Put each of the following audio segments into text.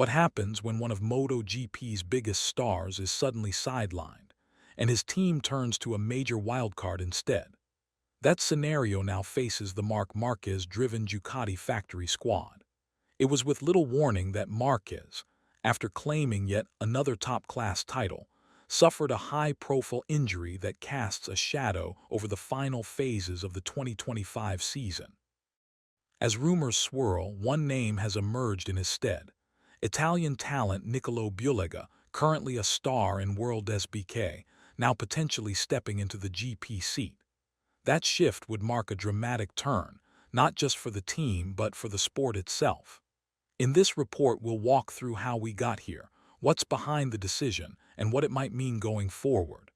What happens when one of MotoGP's biggest stars is suddenly sidelined, and his team turns to a major wildcard instead? That scenario now faces the Marc Márquez-driven Ducati factory squad. It was with little warning that Marquez, after claiming yet another top-class title, suffered a high-profile injury that casts a shadow over the final phases of the 2025 season. As rumors swirl, one name has emerged in his stead: Italian talent Nicolò Bulega, currently a star in WorldSBK, now potentially stepping into the GP seat. That shift would mark a dramatic turn, not just for the team but for the sport itself. In this report, we'll walk through how we got here, what's behind the decision, and what it might mean going forward.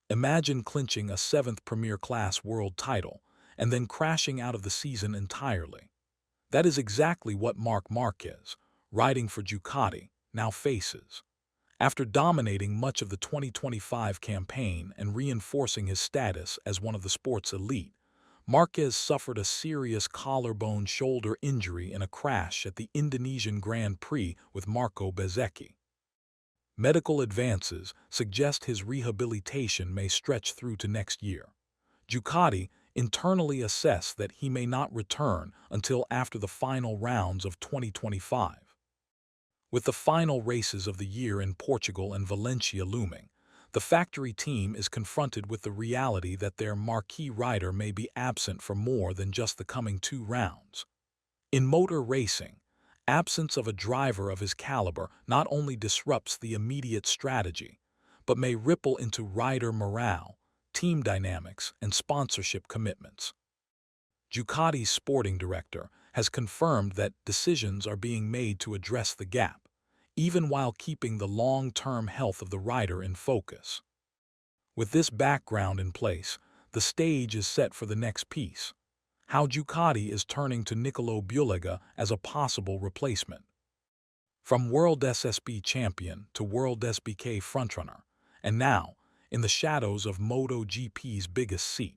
Imagine clinching a seventh Premier Class world title and then crashing out of the season entirely. That is exactly what Marc Márquez, riding for Ducati, now faces. After dominating much of the 2025 campaign and reinforcing his status as one of the sport's elite, Marquez suffered a serious collarbone shoulder injury in a crash at the Indonesian Grand Prix with Marco Bezzecchi. Medical advances suggest his rehabilitation may stretch through to next year. Ducati internally assess that he may not return until after the final rounds of 2025. With the final races of the year in Portugal and Valencia looming, the factory team is confronted with the reality that their marquee rider may be absent for more than just the coming 2 rounds. In motor racing, absence of a driver of his caliber not only disrupts the immediate strategy, but may ripple into rider morale, team dynamics, and sponsorship commitments. Ducati's sporting director has confirmed that decisions are being made to address the gap, even while keeping the long-term health of the rider in focus. With this background in place, the stage is set for the next piece: how Ducati is turning to Nicolò Bulega as a possible replacement. From WorldSBK champion to WorldSBK frontrunner, and now, in the shadows of MotoGP's biggest seat,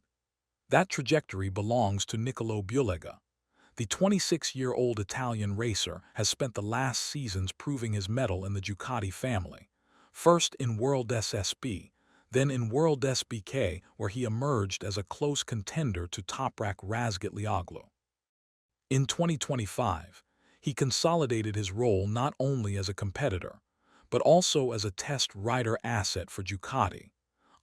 that trajectory belongs to Nicolò Bulega. The 26-year-old Italian racer has spent the last seasons proving his mettle in the Ducati family, first in WorldSBK, then in WorldSBK, where he emerged as a close contender to Toprak Razgatlioglu. In 2025, he consolidated his role not only as a competitor, but also as a test rider asset for Ducati,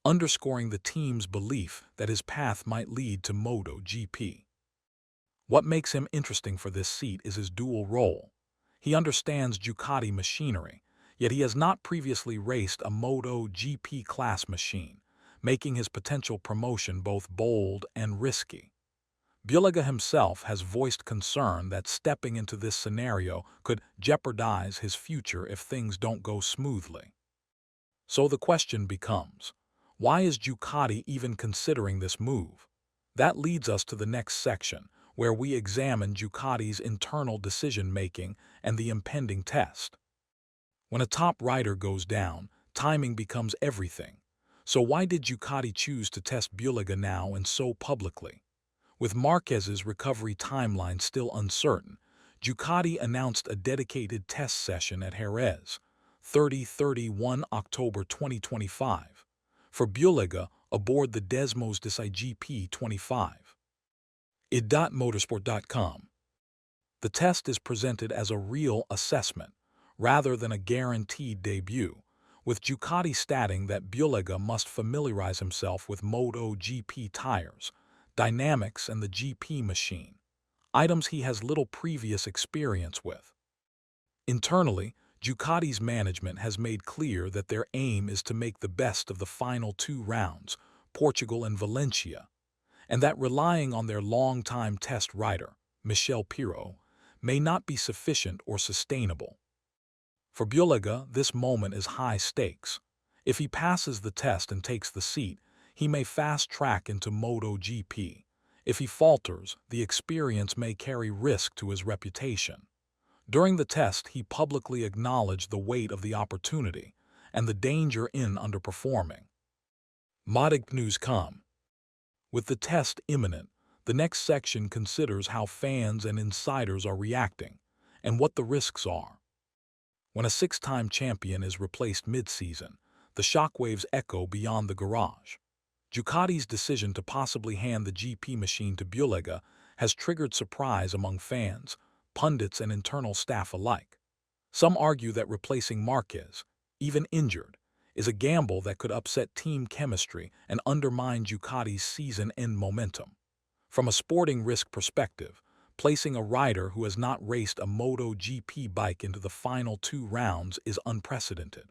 underscoring the team's belief that his path might lead to MotoGP. What makes him interesting for this seat is his dual role. He understands Ducati machinery, yet he has not previously raced a MotoGP class machine, making his potential promotion both bold and risky. Bulega himself has voiced concern that stepping into this scenario could jeopardize his future if things don't go smoothly. So the question becomes, why is Ducati even considering this move? That leads us to the next section, where we examine Ducati's internal decision-making and the impending test. When a top rider goes down, timing becomes everything. So why did Ducati choose to test Bulega now and so publicly? With Marquez's recovery timeline still uncertain, Ducati announced a dedicated test session at Jerez, 30-31 October 2025, for Bulega aboard the Desmos GP 25. id.motorsport.com. The test is presented as a real assessment, rather than a guaranteed debut, with Ducati stating that Bulega must familiarize himself with MotoGP tires, dynamics, and the GP machine, items he has little previous experience with. Internally, Ducati's management has made clear that their aim is to make the best of the final 2 rounds, Portugal and Valencia, and that relying on their longtime test rider, Michel Pirot, may not be sufficient or sustainable. For Bulega, this moment is high stakes. If he passes the test and takes the seat, he may fast-track into MotoGP. If he falters, the experience may carry risk to his reputation. During the test, he publicly acknowledged the weight of the opportunity and the danger in underperforming. MotoGP.com. With the test imminent, the next section considers how fans and insiders are reacting and what the risks are. When a six-time champion is replaced mid-season, the shockwaves echo beyond the garage. Ducati's decision to possibly hand the GP machine to Bulega has triggered surprise among fans, pundits, and internal staff alike. Some argue that replacing Marquez, even injured, is a gamble that could upset team chemistry and undermine Ducati's season-end momentum. From a sporting risk perspective, placing a rider who has not raced a MotoGP bike into the final 2 rounds is unprecedented.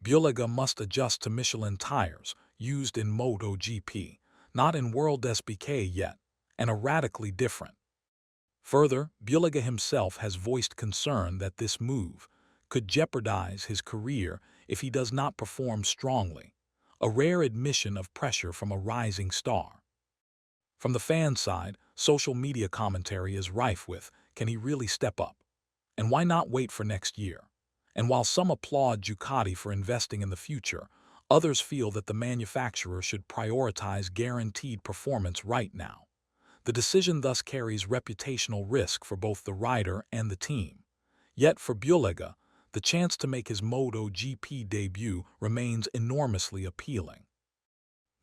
Bulega must adjust to Michelin tires used in MotoGP, not in WorldSBK yet, and are radically different. Further, Bulega himself has voiced concern that this move could jeopardize his career if he does not perform strongly, a rare admission of pressure from a rising star. From the fan side, social media commentary is rife with, can he really step up? And why not wait for next year? And while some applaud Ducati for investing in the future, others feel that the manufacturer should prioritize guaranteed performance right now. The decision thus carries reputational risk for both the rider and the team. Yet for Bulega, the chance to make his MotoGP debut remains enormously appealing.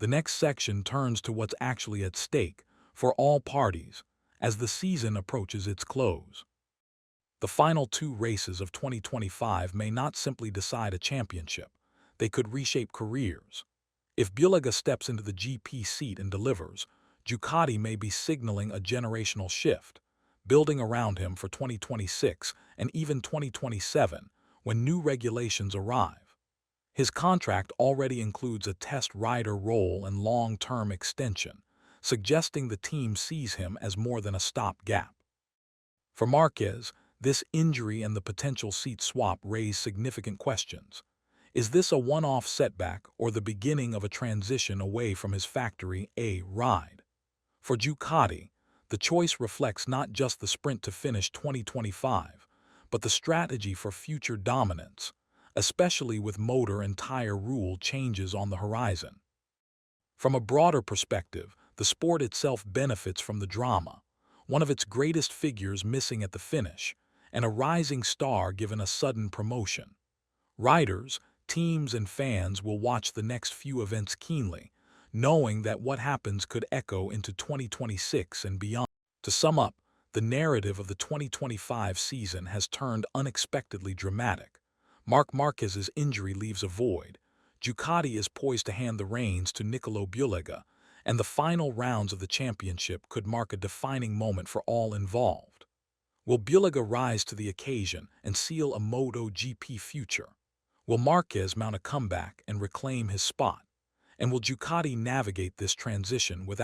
The next section turns to what's actually at stake for all parties as the season approaches its close. The final 2 races of 2025 may not simply decide a championship, they could reshape careers. If Bulega steps into the GP seat and delivers, Ducati may be signaling a generational shift, building around him for 2026 and even 2027 when new regulations arrive. His contract already includes a test rider role and long-term extension, suggesting the team sees him as more than a stopgap. For Marquez, this injury and the potential seat swap raise significant questions. Is this a one-off setback or the beginning of a transition away from his Factory A ride? For Ducati, the choice reflects not just the sprint to finish 2025, but the strategy for future dominance, especially with motor and tire rule changes on the horizon. From a broader perspective, the sport itself benefits from the drama, one of its greatest figures missing at the finish, and a rising star given a sudden promotion. Riders, teams, and fans will watch the next few events keenly, knowing that what happens could echo into 2026 and beyond. To sum up, the narrative of the 2025 season has turned unexpectedly dramatic. Marc Márquez's injury leaves a void, Ducati is poised to hand the reins to Nicolò Bulega, and the final rounds of the championship could mark a defining moment for all involved. Will Bulega rise to the occasion and seal a MotoGP future? Will Marquez mount a comeback and reclaim his spot? And will Ducati navigate this transition without